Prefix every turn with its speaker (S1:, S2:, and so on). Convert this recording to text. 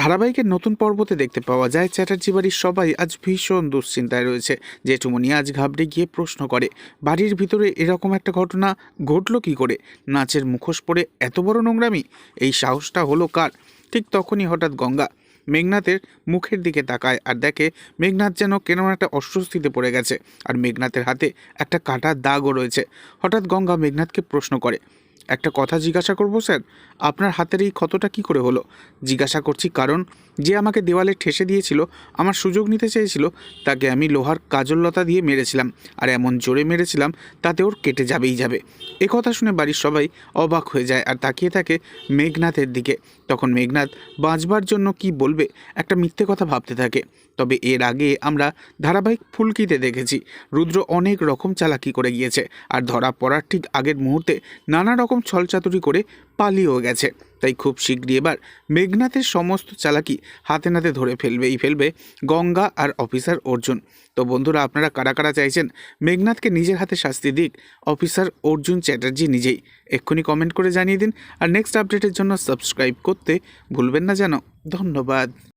S1: ধারাবাহিকের নতুন পর্বতে দেখতে পাওয়া যায় চ্যাটার্জি বাড়ির সবাই আজ ভীষণ দুশ্চিন্তায় রয়েছে। জেঠুমনি আজ ঘাবড়ে গিয়ে প্রশ্ন করে, বাড়ির ভিতরে এরকম একটা ঘটনা ঘটলো কি করে? নাচের মুখোশ পরে এত বড় নোংরামি, এই সাহসটা হলো কার? ঠিক তখনই হঠাৎ গঙ্গা মেঘনাথের মুখের দিকে তাকায় আর দেখে মেঘনাথ যেন কেন একটা অস্বস্তিতে পড়ে গেছে, আর মেঘনাথের হাতে একটা কাটার দাগও রয়েছে। হঠাৎ গঙ্গা মেঘনাথকে প্রশ্ন করে, একটা কথা জিজ্ঞাসা করবো স্যার, আপনার হাতের এই ক্ষতটা কি করে হলো? জিজ্ঞাসা করছি কারণ যে আমাকে দেওয়ালে ঠেসে দিয়েছিল, আমার সুযোগ নিতে চেয়েছিল, তাকে আমি লোহার কাজললতা দিয়ে মেরেছিলাম, আর এমন জোরে মেরেছিলাম তাতে ওর কেটে যাবেই যাবে। এ কথা শুনে বাড়ির সবাই অবাক হয়ে যায় আর তাকিয়ে থাকে মেঘনাথের দিকে। তখন মেঘনাথ বাঁচবার জন্য কি বলবে একটা মিথ্যে কথা ভাবতে থাকে। তবে এর আগে আমরা ধারাবাহিক ফুলকিতে দেখেছি রুদ্র অনেক রকম চালাকি করে গিয়েছে, আর ধরা পড়ার ঠিক আগের মুহূর্তে নানা রকম ছলচাতুরি করে পালিয়েও গেছে। তাই খুব শীঘ্রই এবার মেঘনাথের সমস্ত চালাকি হাতে নাতে ধরে ফেলবে গঙ্গা আর অফিসার অর্জুন। তো বন্ধুরা, আপনারা কারা কারা চাইছেন মেঘনাথকে নিজের হাতে শাস্তি দিক অফিসার অর্জুন চ্যাটার্জি নিজেই? এক্ষুনি কমেন্ট করে জানিয়ে দিন। আর নেক্সট আপডেটের জন্য সাবস্ক্রাইব করতে ভুলবেন না যেন। ধন্যবাদ।